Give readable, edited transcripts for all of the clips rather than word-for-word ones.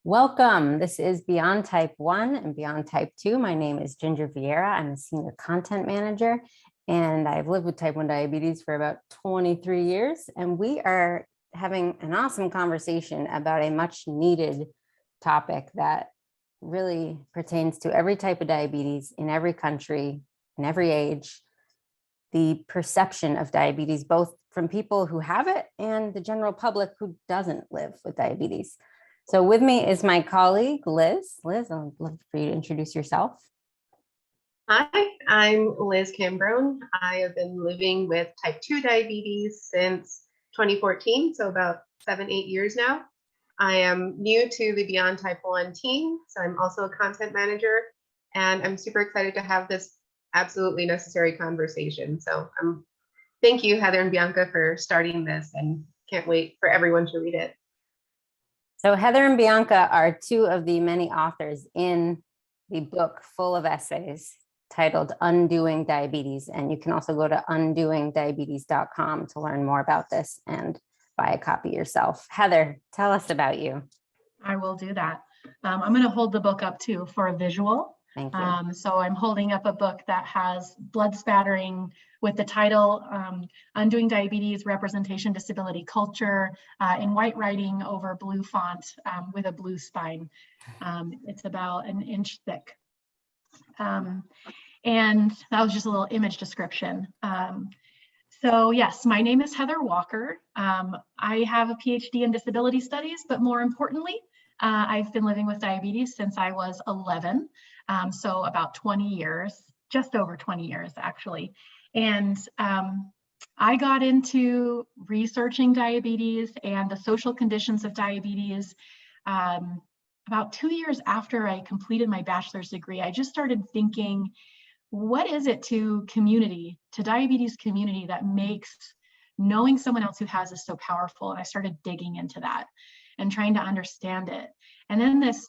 Welcome. This is Beyond Type 1 and Beyond Type 2. My name is Ginger Vieira. I'm a senior content manager, and I've lived with type 1 diabetes for about 23 years. And we are having an awesome conversation about a much needed topic that really pertains to every type of diabetes in every country, in every age. The perception of diabetes, both from people who have it and the general public who doesn't live with diabetes. So with me is my colleague, Liz. Liz, I'd love for you to introduce yourself. Hi, I'm Liz Cambrone. I have been living with type 2 diabetes since 2014, so about 7-8 years now. I am new to the Beyond Type 1 team, so I'm also a content manager, and I'm super excited to have this absolutely necessary conversation. So thank you, Heather and Bianca, for starting this, and can't wait for everyone to read it. So Heather and Bianca are two of the many authors in the book full of essays titled Undoing Diabetes. And you can also go to undoingdiabetes.com to learn more about this and buy a copy yourself. Heather, tell us about you. I will do that. I'm going to hold the book up too for a visual. Thank you. So I'm holding up a book that has blood spattering with the title Undoing Diabetes, Representation, Disability, Culture in white writing over blue font with a blue spine. It's about an inch thick. And that was just a little image description. So yes, my name is Heather Walker. I have a PhD in disability studies, but more importantly, I've been living with diabetes since I was 11. So about 20 years, just over 20 years actually. And I got into researching diabetes and the social conditions of diabetes about 2 years after I completed my bachelor's degree. I just started thinking, what is it to diabetes community that makes knowing someone else who has this so powerful? And I started digging into that and trying to understand it. And then this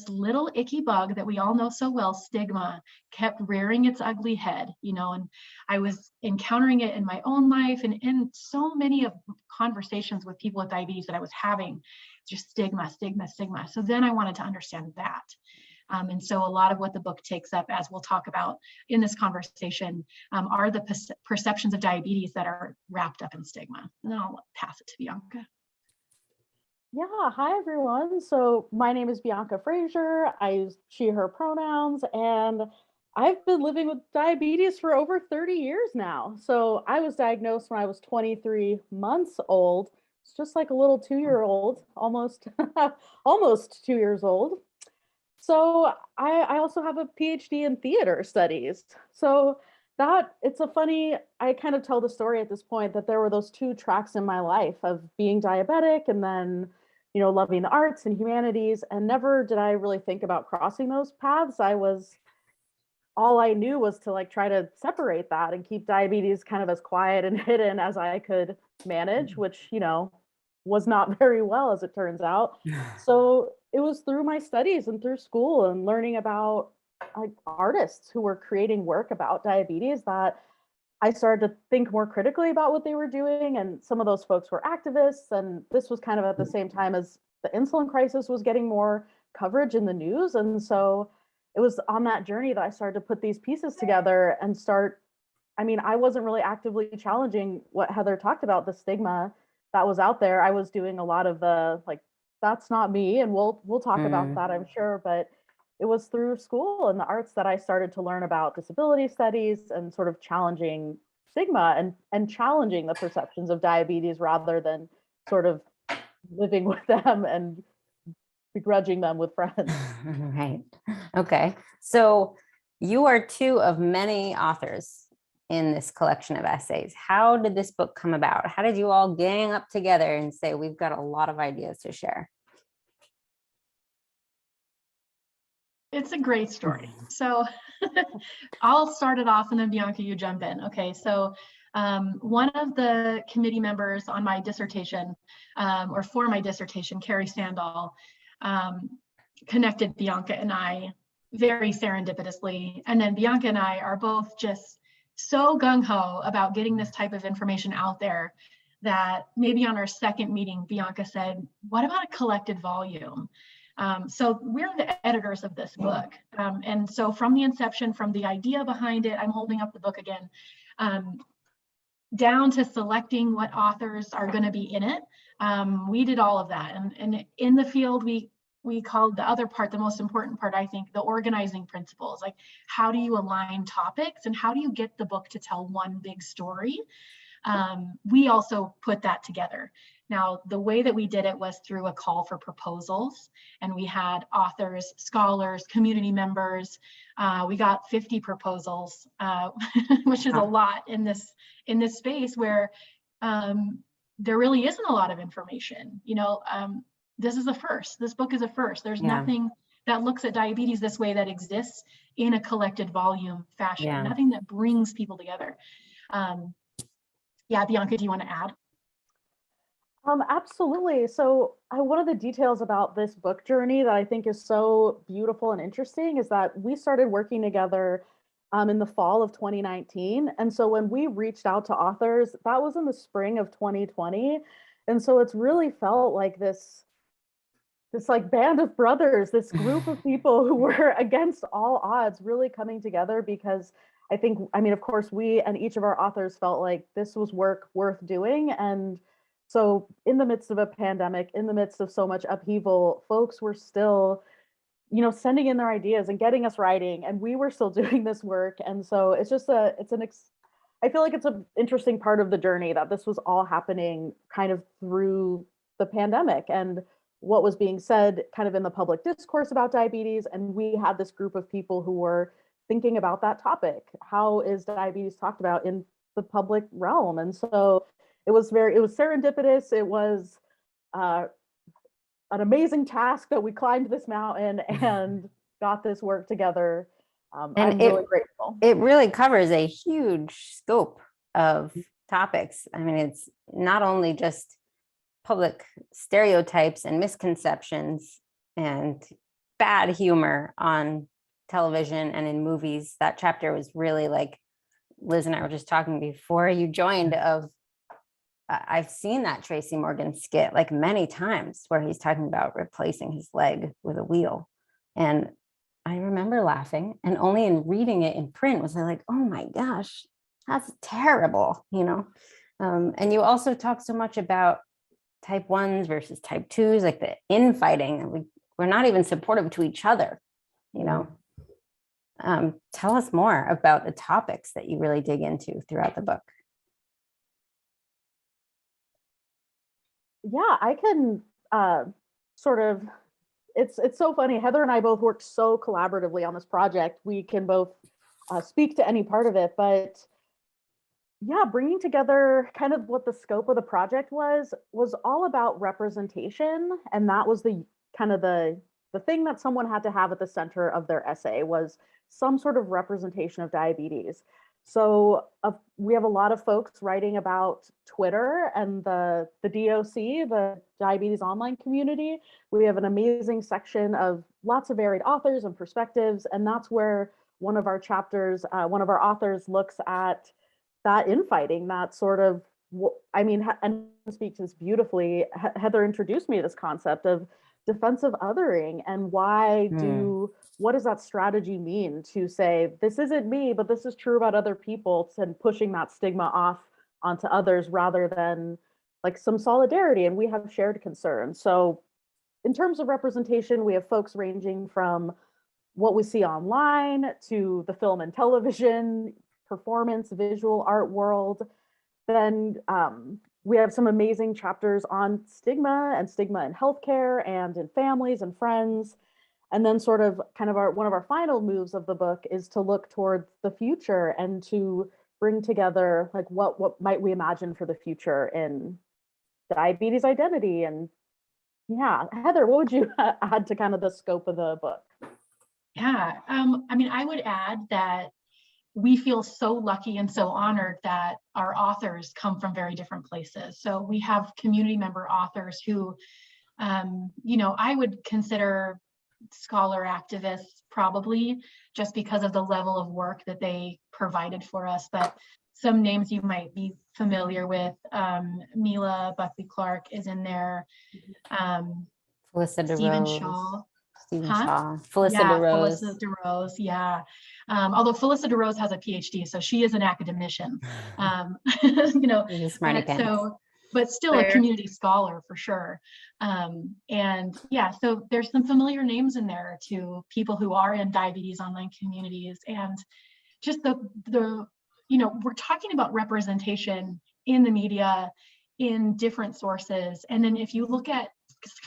little icky bug that we all know so well, stigma, kept rearing its ugly head, and I was encountering it in my own life and in so many of conversations with people with diabetes that I was having, just stigma, stigma, stigma. So then I wanted to understand that. And so a lot of what the book takes up, as we'll talk about in this conversation, are the perceptions of diabetes that are wrapped up in stigma. And then I'll pass it to Bianca. Yeah, hi everyone. So my name is Bianca Frazier. I use she, her pronouns, and I've been living with diabetes for over 30 years now. So I was diagnosed when I was 23 months old. It's just like a little 2-year-old, almost, almost 2 years old. So I also have a PhD in theater studies. So I kind of tell the story at this point that there were those two tracks in my life of being diabetic and then, loving the arts and humanities, and never did I really think about crossing those paths. All I knew was to try to separate that and keep diabetes kind of as quiet and hidden as I could manage, which, was not very well, as it turns out. So it was through my studies and through school and learning about artists who were creating work about diabetes that I started to think more critically about what they were doing. And some of those folks were activists. And this was kind of at the same time as the insulin crisis was getting more coverage in the news. And so it was on that journey that I started to put these pieces together and I wasn't really actively challenging what Heather talked about, the stigma that was out there. I was doing a lot of the that's not me. And we'll talk about that, I'm sure. But it was through school and the arts that I started to learn about disability studies and sort of challenging stigma and challenging the perceptions of diabetes rather than sort of living with them and begrudging them with friends. Right. Okay. So you are two of many authors in this collection of essays. How did this book come about? How did you all gang up together and say, we've got a lot of ideas to share? It's a great story. So I'll start it off and then Bianca, you jump in. Okay, so one of the committee members on my dissertation, or for my dissertation, Carrie Sandall, connected Bianca and I very serendipitously. And then Bianca and I are both just so gung-ho about getting this type of information out there that maybe on our second meeting, Bianca said, what about a collected volume? So we're the editors of this book. And so from the inception, from the idea behind it, I'm holding up the book again, down to selecting what authors are going to be in it. We did all of that. And in the field, we called the other part, the most important part, I think, the organizing principles. Like, how do you align topics and how do you get the book to tell one big story? We also put that together. Now, the way that we did it was through a call for proposals, and we had authors, scholars, community members. We got 50 proposals, which is a lot in this space where there really isn't a lot of information. This is a first. This book is a first. There's nothing that looks at diabetes this way that exists in a collected volume fashion. Nothing that brings people together. Bianca, do you want to add? Absolutely. So one of the details about this book journey that I think is so beautiful and interesting is that we started working together in the fall of 2019. And so when we reached out to authors, that was in the spring of 2020. And so it's really felt like this like band of brothers, this group of people who were against all odds really coming together, because of course, we and each of our authors felt like this was work worth doing. And so in the midst of a pandemic, in the midst of so much upheaval, folks were still, sending in their ideas and getting us writing, and we were still doing this work. And so it's just I feel like it's an interesting part of the journey that this was all happening kind of through the pandemic and what was being said kind of in the public discourse about diabetes. And we had this group of people who were thinking about that topic. How is diabetes talked about in the public realm? And so it was serendipitous. It was an amazing task that we climbed this mountain and got this work together. And I'm really grateful. It really covers a huge scope of topics. I mean, it's not only just public stereotypes and misconceptions and bad humor on television and in movies. That chapter was really, like Liz and I were just talking before you joined, I've seen that Tracy Morgan skit like many times where he's talking about replacing his leg with a wheel. And I remember laughing, and only in reading it in print was I like, oh my gosh, that's terrible, and you also talk so much about type 1s versus type 2s, like the infighting. We're not even supportive to each other, Tell us more about the topics that you really dig into throughout the book. Yeah, I can it's so funny. Heather and I both worked so collaboratively on this project. We can both speak to any part of it, but yeah, bringing together kind of what the scope of the project was all about representation. And that was the kind of the thing that someone had to have at the center of their essay was some sort of representation of diabetes. So we have a lot of folks writing about Twitter and the DOC, the Diabetes Online Community. We have an amazing section of lots of varied authors and perspectives. And that's where one of our chapters, one of our authors looks at that infighting, that sort of, and speaks to this beautifully. Heather introduced me to this concept of defensive othering and what does that strategy mean to say, this isn't me, but this is true about other people, and pushing that stigma off onto others rather than like some solidarity. And we have shared concerns. So in terms of representation, we have folks ranging from what we see online to the film and television, performance, visual art world. Then we have some amazing chapters on stigma in healthcare and in families and friends. And then sort of kind of one of our final moves of the book is to look toward the future and to bring together like what might we imagine for the future in diabetes identity. And yeah, Heather, what would you add to kind of the scope of the book? Yeah, I would add that we feel so lucky and so honored that our authors come from very different places. So we have community member authors who, I would consider scholar activists probably, just because of the level of work that they provided for us. But some names you might be familiar with, Mila Buckley Clark is in there. Felicity Stephen Rose, Shaw. Stephen Huh? Shaw, Felicity Yeah, Rose. Felicity Rose, yeah. Although Felicity Rose has a PhD, so she is an academician. You know, He's a smarty pants. but still a community scholar for sure. And yeah, so there's some familiar names in there to people who are in diabetes online communities, and just the you know, we're talking about representation in the media, in different sources, and then if you look at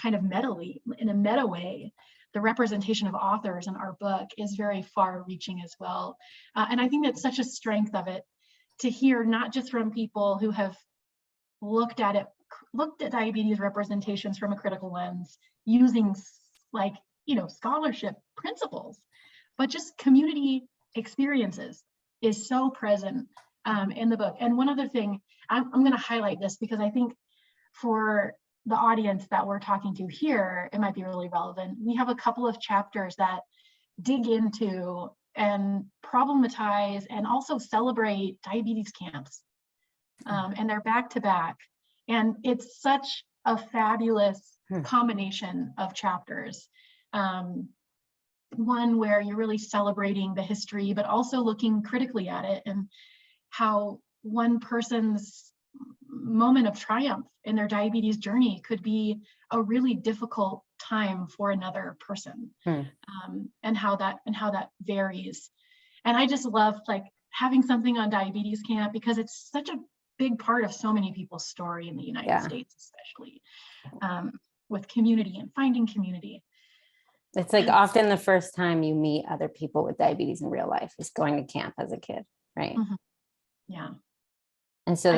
kind of in a meta way, the representation of authors in our book is very far-reaching as well. And I think that's such a strength of it, to hear not just from people who have looked at diabetes representations from a critical lens, using like, you know, scholarship principles, but just community experiences is so present in the book. And one other thing, I'm going to highlight this because I think for the audience that we're talking to here, it might be really relevant. We have a couple of chapters that dig into and problematize and also celebrate diabetes camps. And they're back to back. And it's such a fabulous combination of chapters. One where you're really celebrating the history, but also looking critically at it and how one person's moment of triumph in their diabetes journey could be a really difficult time for another person, and how that varies. And I just love like having something on diabetes camp because it's such a big part of so many people's story in the United States, especially with community and finding community. It's like often the first time you meet other people with diabetes in real life is going to camp as a kid, right? Yeah. And so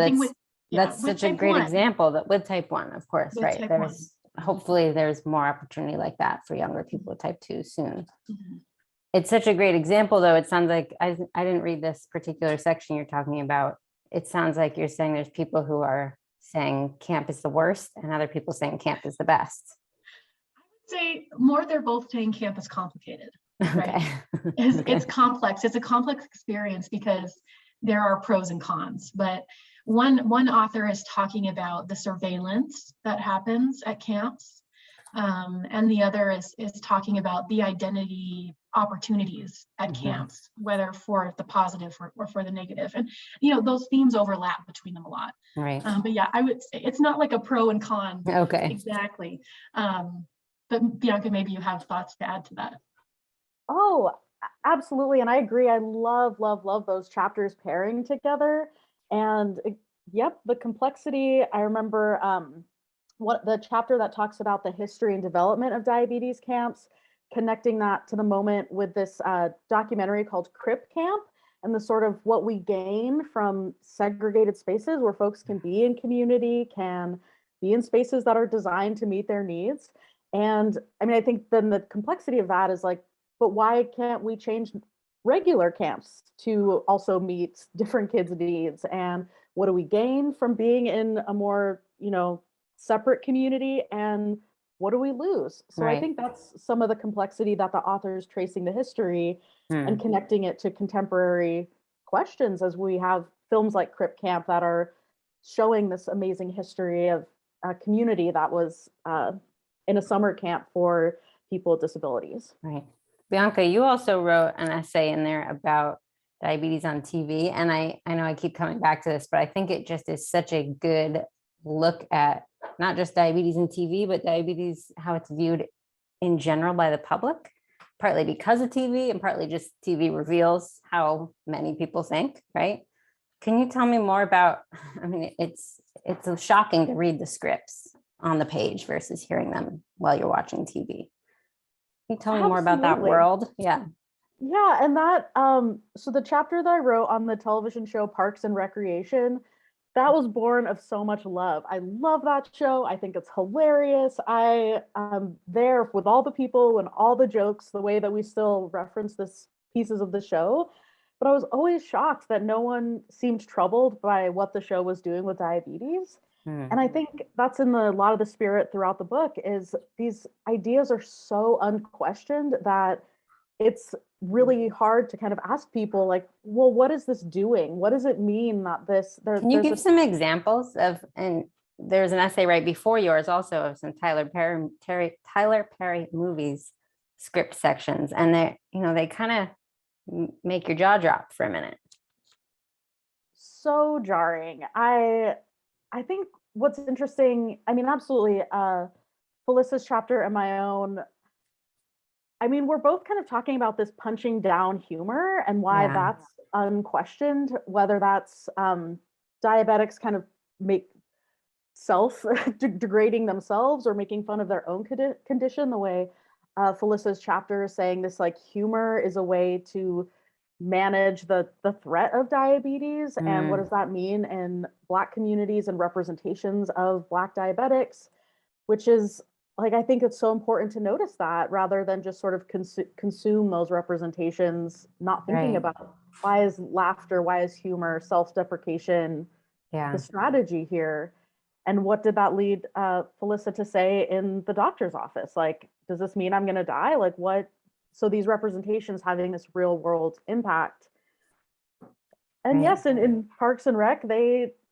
that's such a great example that with type 1, of course, right? Hopefully there's more opportunity like that for younger people with type 2 soon. It's such a great example, though. It sounds like I didn't read this particular section you're talking about. It sounds like you're saying there's people who are saying camp is the worst and other people saying camp is the best. Say more, they're both saying camp is complicated, right? Okay. It's complex. It's a complex experience because there are pros and cons. But one author is talking about the surveillance that happens at camps, and the other is talking about the identity opportunities at camps, whether for the positive or for the negative. And you know, those themes overlap between them a lot. Right. But yeah, I would say it's not like a pro and con. Okay. Exactly. But Bianca, maybe you have thoughts to add to that. Oh, absolutely. And I agree. I love those chapters pairing together. And yep, the complexity. I remember what the chapter that talks about the history and development of diabetes camps, connecting that to the moment with this documentary called Crip Camp, and the sort of what we gain from segregated spaces where folks can be in community, can be in spaces that are designed to meet their needs. And I mean, I think then the complexity of that is like, but why can't we change regular camps to also meet different kids' needs? And what do we gain from being in a more, you know, separate community? And what do we lose? So I think that's some of the complexity that the author is tracing the history and connecting it to contemporary questions, as we have films like Crip Camp that are showing this amazing history of a community that was in a summer camp for people with disabilities. Right. Bianca, you also wrote an essay in there about diabetes on TV. And I know I keep coming back to this, but I think it just is such a good look at not just diabetes in TV, but diabetes, how it's viewed in general by the public, partly because of TV and partly just TV reveals how many people think, right? Can you tell me more about, I mean, it's shocking to read the scripts on the page versus hearing them while you're watching TV. Can you tell me more about that world? Yeah. Yeah, and that so the chapter that I wrote on the television show Parks and Recreation, that was born of so much love. I love that show. I think it's hilarious. I am there with all the people and all the jokes, the way that we still reference this pieces of the show. But I was always shocked that no one seemed troubled by what the show was doing with diabetes. And I think that's in a lot of the spirit throughout the book, is these ideas are so unquestioned that it's really hard to kind of ask people like, well, what is this doing? What does it mean that this? Can you give some examples of, and there's an essay right before yours also of some Tyler Perry movies, script sections, and they kind of make your jaw drop for a minute. So jarring. I think what's interesting, I mean, absolutely, Felissa's chapter and my own, I mean, we're both kind of talking about this punching down humor and why that's unquestioned, whether that's diabetics kind of make degrading themselves or making fun of their own condition, the way Felissa's chapter is saying this, like, humor is a way to manage the threat of diabetes. And what does that mean in Black communities and representations of Black diabetics, which is, like, I think it's so important to notice that rather than just sort of consume those representations, not thinking about why is laughter, why is humor, self-deprecation the strategy here. And what did that lead Felissa to say in the doctor's office? Like, does this mean I'm going to die? Like, what? So these representations having this real world impact. And yes, in Parks and Rec,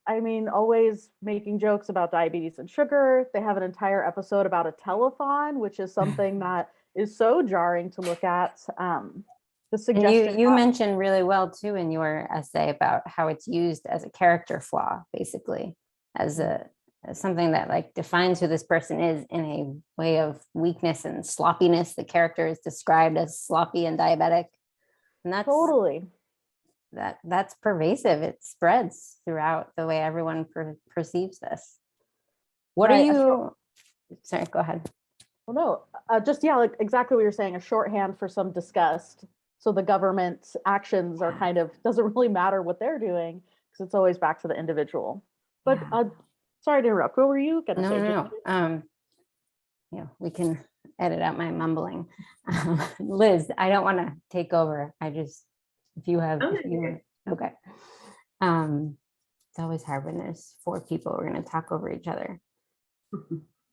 always making jokes about diabetes and sugar. They have an entire episode about a telethon, which is something that is so jarring to look at. The suggestion you mentioned really well too in your essay about how it's used as a character flaw, basically, as something that, like, defines who this person is in a way of weakness and sloppiness. The character is described as sloppy and diabetic, and that's totally that's pervasive. It spreads throughout the way everyone perceives this. What are you? Sorry, go ahead. Well, no, like exactly what you're saying. A shorthand for some disgust. So the government's actions are kind of, doesn't really matter what they're doing because it's always back to the individual. But sorry to interrupt. What were you going to say? No. We can edit out my mumbling. Liz, I don't want to take over. Okay. It's always hard when there's 4 people. We're going to talk over each other.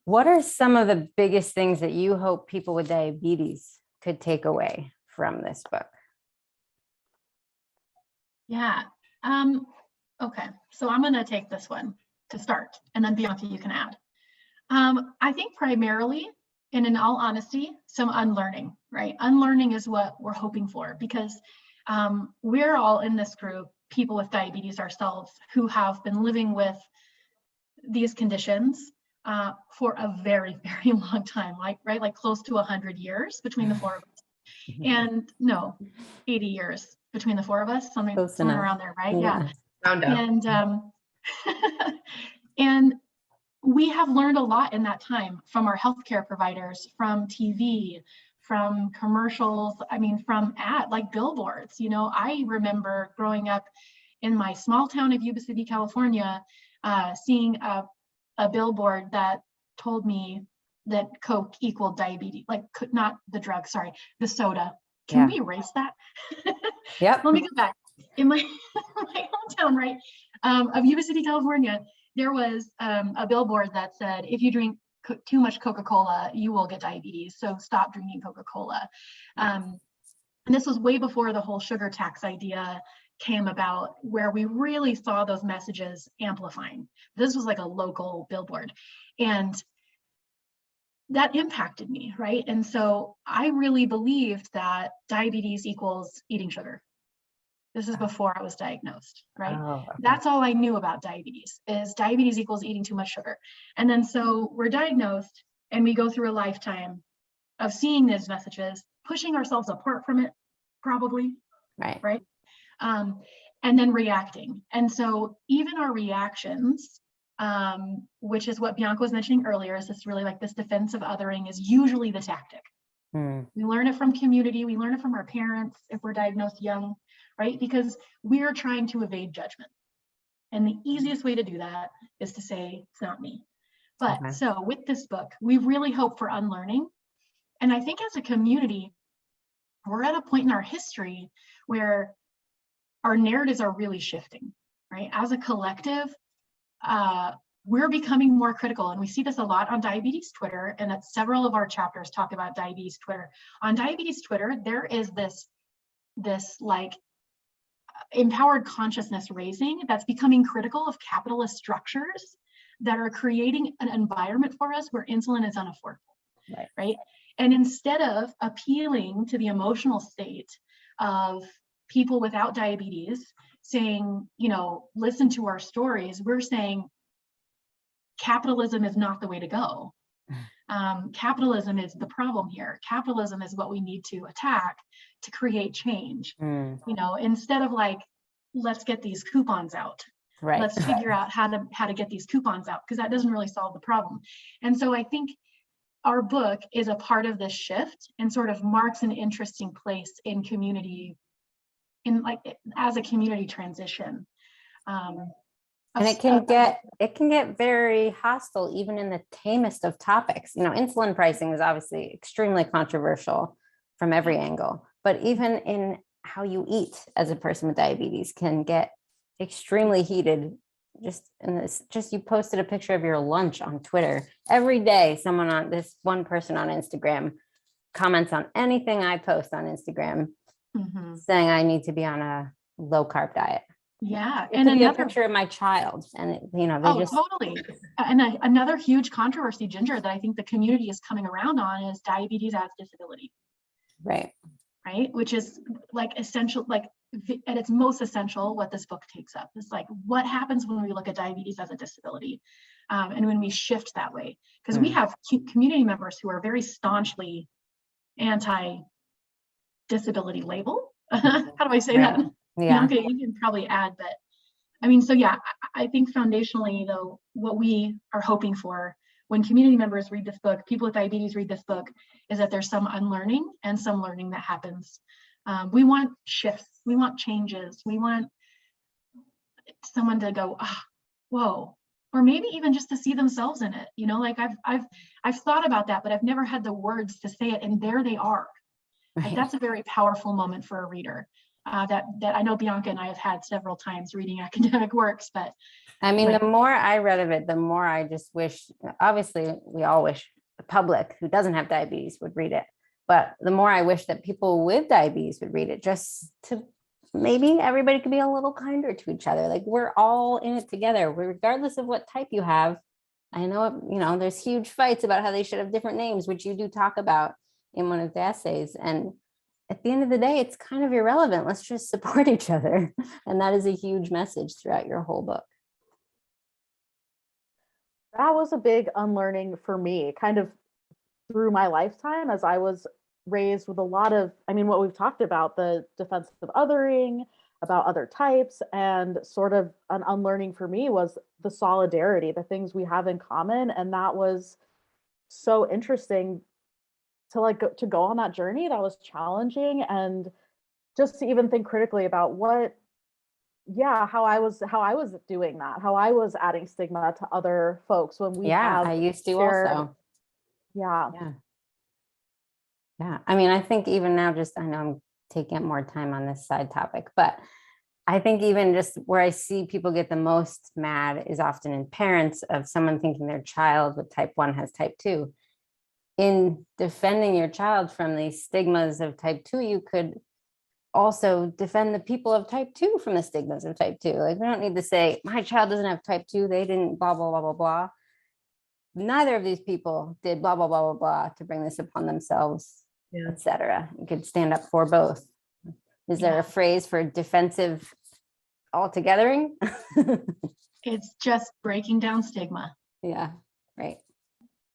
What are some of the biggest things that you hope people with diabetes could take away from this book? Yeah. Okay. So I'm going to take this one to start, and then Bianca, you can add. I think primarily, and in all honesty, some unlearning, right? Unlearning is what we're hoping for, because we're all in this group, people with diabetes ourselves, who have been living with these conditions for a very, very long time, like close to 100 years between the 4 of us. And no, 80 years between the 4 of us, somewhere around there, right? Yeah. Round up. And and we have learned a lot in that time from our healthcare providers, from TV, from commercials, from like billboards. I remember growing up in my small town of Yuba City, California, seeing a billboard that told me that Coke equaled diabetes, like not the drug, sorry, the soda. Can we erase that? Yep. Let me go back. In my hometown, right, of Yuba City, California, there was a billboard that said, if you drink too much Coca-Cola, you will get diabetes. So stop drinking Coca-Cola. And this was way before the whole sugar tax idea came about, where we really saw those messages amplifying. This was like a local billboard. And that impacted me, right? And so I really believed that diabetes equals eating sugar. This is before I was diagnosed, right? Oh, okay. That's all I knew about diabetes, is diabetes equals eating too much sugar. And then so we're diagnosed and we go through a lifetime of seeing these messages, pushing ourselves apart from it, probably, right? And then reacting. And so even our reactions, which is what Bianca was mentioning earlier, is this really like this defensive othering is usually the tactic. We learn it from community, we learn it from our parents if we're diagnosed young, right? Because we're trying to evade judgment. And the easiest way to do that is to say, it's not me. But so with this book, we really hope for unlearning. And I think as a community, we're at a point in our history where our narratives are really shifting, right? As a collective, we're becoming more critical, and we see this a lot on diabetes Twitter, and that several of our chapters talk about diabetes Twitter. On diabetes Twitter, there is this like empowered consciousness raising that's becoming critical of capitalist structures that are creating an environment for us where insulin is unaffordable, right? And instead of appealing to the emotional state of people without diabetes, saying, you know, listen to our stories, we're saying capitalism is not the way to go. Capitalism is the problem here. Capitalism is what we need to attack to create change. You know, instead of like, let's get these coupons out. Right. Let's figure out how to get these coupons out, because that doesn't really solve the problem. And so I think our book is a part of this shift and sort of marks an interesting place in community, in like as a community transition. And it can get very hostile, even in the tamest of topics. You know, insulin pricing is obviously extremely controversial from every angle, but even in how you eat as a person with diabetes can get extremely heated. Just you posted a picture of your lunch on Twitter. Every day, one person on Instagram comments on anything I post on Instagram, saying I need to be on a low carb diet. Yeah, it and another picture of my child, and you know, they just totally. And another huge controversy, Ginger, that I think the community is coming around on is diabetes as disability. Right. Which is like essential, like at its most essential, what this book takes up is like what happens when we look at diabetes as a disability, and when we shift that way, because we have community members who are very staunchly anti-disability label. How do I say that? Yeah. Bianca, you can probably add, but I mean, so yeah, I think foundationally though, what we are hoping for when community members read this book, people with diabetes read this book, is that there's some unlearning and some learning that happens. We want shifts, we want changes, we want someone to go, whoa, or maybe even just to see themselves in it. You know, like I've thought about that, but I've never had the words to say it, and there they are. Right. Like, that's a very powerful moment for a reader. That I know Bianca and I have had several times reading academic works, but I mean, the more I read of it, the more I just wish, obviously we all wish the public who doesn't have diabetes would read it, but the more I wish that people with diabetes would read it, just to maybe everybody could be a little kinder to each other. Like, we're all in it together, regardless of what type you have. I know, you know, there's huge fights about how they should have different names, which you do talk about in one of the essays. And at the end of the day, it's kind of irrelevant. Let's just support each other. And that is a huge message throughout your whole book. That was a big unlearning for me, kind of through my lifetime, as I was raised with a lot of, I mean, what we've talked about, the defensive othering, about other types, and sort of an unlearning for me was the solidarity, the things we have in common. And that was so interesting to go on that journey. That was challenging, and just to even think critically about how I was doing that, how I was adding stigma to other folks when we I used to also. Yeah. I mean, I think even now, I know I'm taking up more time on this side topic, but I think even just where I see people get the most mad is often in parents of someone thinking their child with type 1 has type 2. In defending your child from the stigmas of type 2, you could also defend the people of type 2 from the stigmas of type 2. Like, we don't need to say, my child doesn't have type 2, they didn't blah, blah, blah, blah, blah. Neither of these people did blah, blah, blah, blah, blah to bring this upon themselves, etc. You could stand up for both. Is there a phrase for defensive altogether? It's just breaking down stigma. Yeah, right.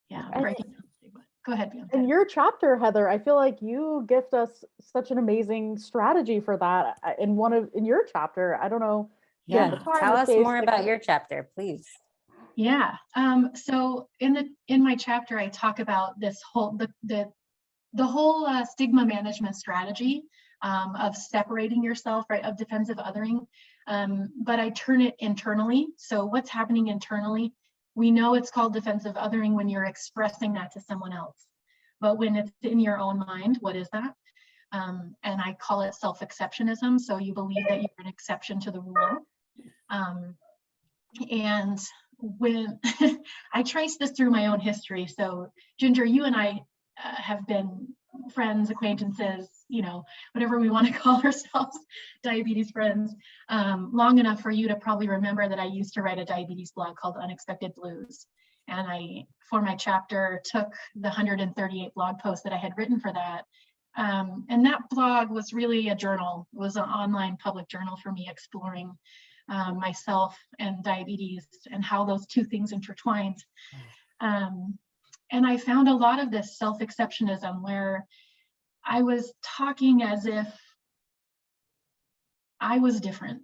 Yeah, breaking down stigma. Go ahead, Bianca. In your chapter, Heather, I feel like you gift us such an amazing strategy for that in your chapter. I don't know. Yeah, tell us more about your chapter, please. Yeah. So in my chapter, I talk about this whole the whole stigma management strategy of separating yourself, right, of defensive othering, but I turn it internally. So what's happening internally? We know it's called defensive othering when you're expressing that to someone else, but when it's in your own mind, what is that? And I call it self-exceptionism. So you believe that you're an exception to the rule. And when I trace this through my own history, so Ginger, you and I have been friends, acquaintances you know, whatever we want to call ourselves, diabetes friends, long enough for you to probably remember that I used to write a diabetes blog called Unexpected Blues. And I, for my chapter, took the 138 blog posts that I had written for that. And that blog was really a journal, it was an online public journal for me, exploring myself and diabetes and how those two things intertwined. And I found a lot of this self-exceptionism where I was talking as if I was different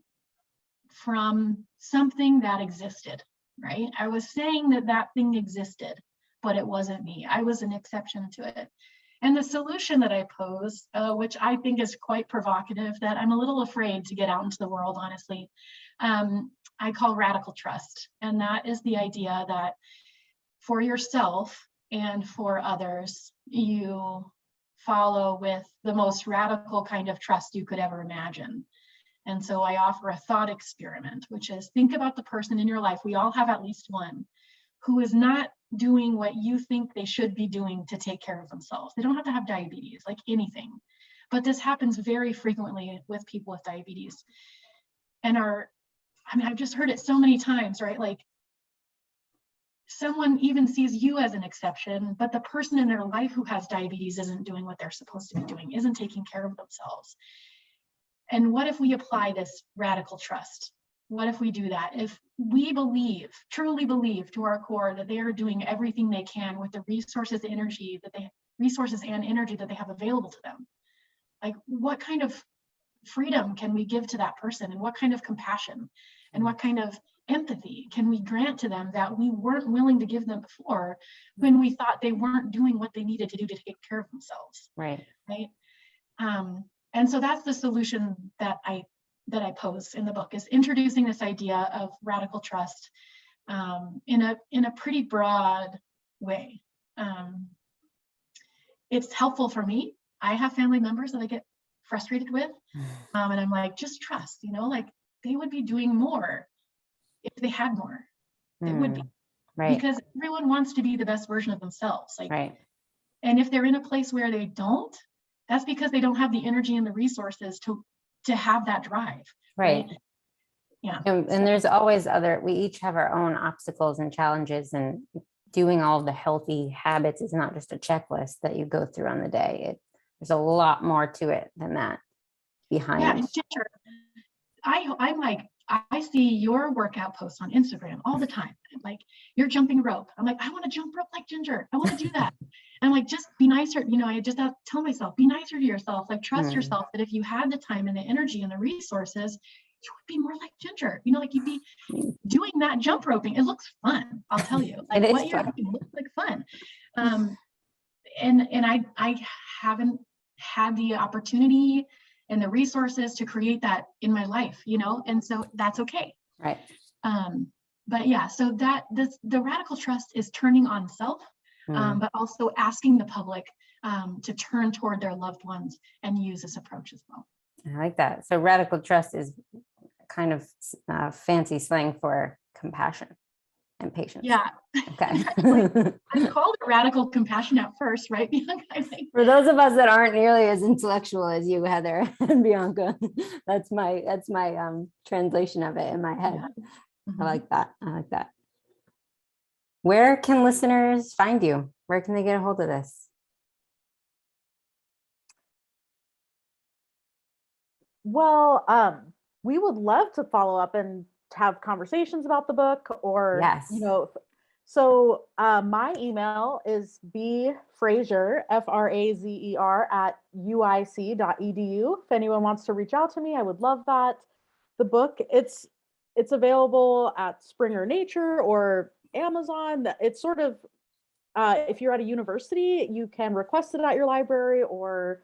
from something that existed, right? I was saying that that thing existed, but it wasn't me. I was an exception to it. And the solution that I pose, which I think is quite provocative, that I'm a little afraid to get out into the world, honestly, I call radical trust. And that is the idea that for yourself and for others, you follow with the most radical kind of trust you could ever imagine. And so I offer a thought experiment, which is think about the person in your life, we all have at least one, who is not doing what you think they should be doing to take care of themselves. They don't have to have diabetes, like anything. But this happens very frequently with people with diabetes. And I've just heard it so many times, right? Like someone even sees you as an exception, but the person in their life who has diabetes isn't doing what they're supposed to be doing, isn't taking care of themselves. And what if we apply this radical trust? What if we do that? If we believe, truly believe to our core that they are doing everything they can with the resources and energy that they have available to them, like what kind of freedom can we give to that person, and what kind of compassion and what kind of empathy can we grant to them that we weren't willing to give them before, when we thought they weren't doing what they needed to do to take care of themselves. Right. And so that's the solution that I pose in the book, is introducing this idea of radical trust in a pretty broad way. It's helpful for me. I have family members that I get frustrated with, and I'm like, just trust, like they would be doing more if they had more. It would be, right? Because everyone wants to be the best version of themselves, right. And if they're in a place where they don't, that's because they don't have the energy and the resources to have that drive. Right. Yeah. And there's always we each have our own obstacles and challenges, and doing all the healthy habits is not just a checklist that you go through on the day. There's a lot more to it than that behind. Yeah, and Ginger, I'm like, I see your workout posts on Instagram all the time. Like, you're jumping rope. I'm like, I want to jump rope like Ginger. I want to do that. And I'm like, just be nicer. I just have to tell myself, be nicer to yourself. Like, trust yourself that if you had the time and the energy and the resources, you would be more like Ginger. Like, you'd be doing that jump roping. It looks fun, I'll tell you. Like, what you're doing looks like fun. And I haven't had the opportunity and the resources to create that in my life, and so that's okay. Right. But yeah, so the radical trust is turning on self, but also asking the public to turn toward their loved ones and use this approach as well. I like that. So radical trust is kind of fancy slang for compassion and patience. Yeah. Okay. I called it radical compassion at first, right, Bianca? For those of us that aren't nearly as intellectual as you, Heather and Bianca, that's my translation of it in my head. Yeah. I like that. Where can listeners find you? Where can they get a hold of this? Well, we would love to follow up and have conversations about the book, or yes. So my email is bfraser, FRAZER @uic.edu. If anyone wants to reach out to me, I would love that. The book, it's available at Springer Nature or Amazon. It's sort of, if you're at a university, you can request it at your library, or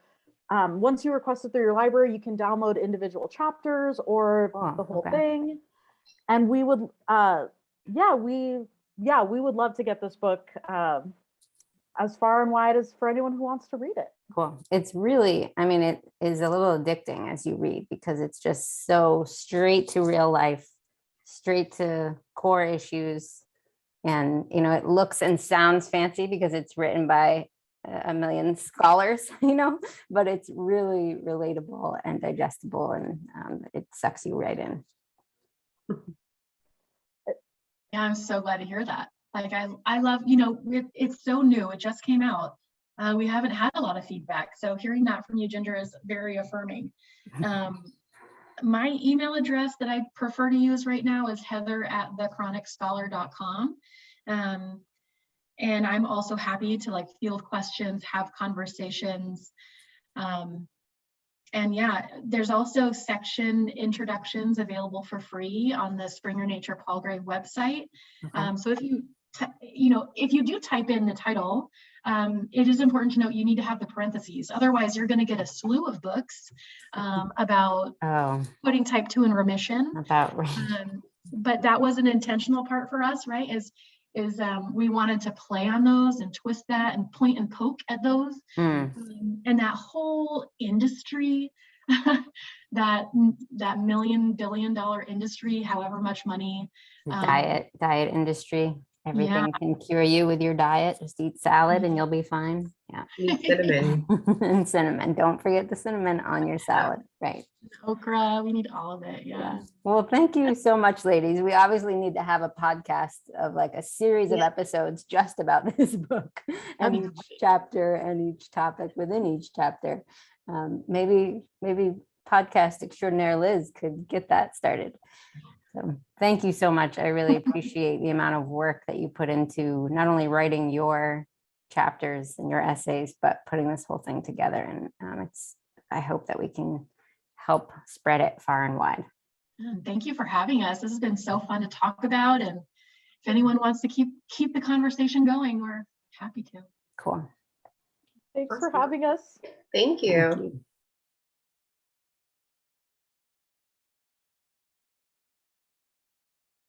once you request it through your library, you can download individual chapters or the whole thing. And we would, we would love to get this book as far and wide as for anyone who wants to read it. Cool. It's really, it is a little addicting as you read, because it's just so straight to real life, straight to core issues. And, it looks and sounds fancy because it's written by a million scholars, you know, but it's really relatable and digestible, and it sucks you right in. Yeah, I'm so glad to hear that. Like, I love, you know, it's so new. It just came out. We haven't had a lot of feedback. So hearing that from you, Ginger, is very affirming. My email address that I prefer to use right now is heather@thechronicscholar.com. And I'm also happy to like field questions, have conversations. And yeah, there's also section introductions available for free on the Springer Nature Palgrave website. So if you, if you do type in the title, it is important to note you need to have the parentheses. Otherwise, you're going to get a slew of books about putting type 2 in remission. But that was an intentional part for us, right? Is we wanted to play on those and twist that and point and poke at those. And that whole industry, that $1 million, billion industry, however much money. Diet industry. Everything can cure you with your diet. Just eat salad and you'll be fine. Yeah. Eat cinnamon. And cinnamon. Don't forget the cinnamon on your salad. Right. Okra, we need all of it. Yeah. Well, thank you so much, ladies. We obviously need to have a podcast of like a series of episodes just about this book and each chapter and each topic within each chapter. Maybe podcast extraordinaire Liz could get that started. So thank you so much. I really appreciate the amount of work that you put into not only writing your chapters and your essays, but putting this whole thing together. And I hope that we can help spread it far and wide. Thank you for having us. This has been so fun to talk about. And if anyone wants to keep the conversation going, we're happy to. Cool. Thanks for having us. Thank you. Thank you.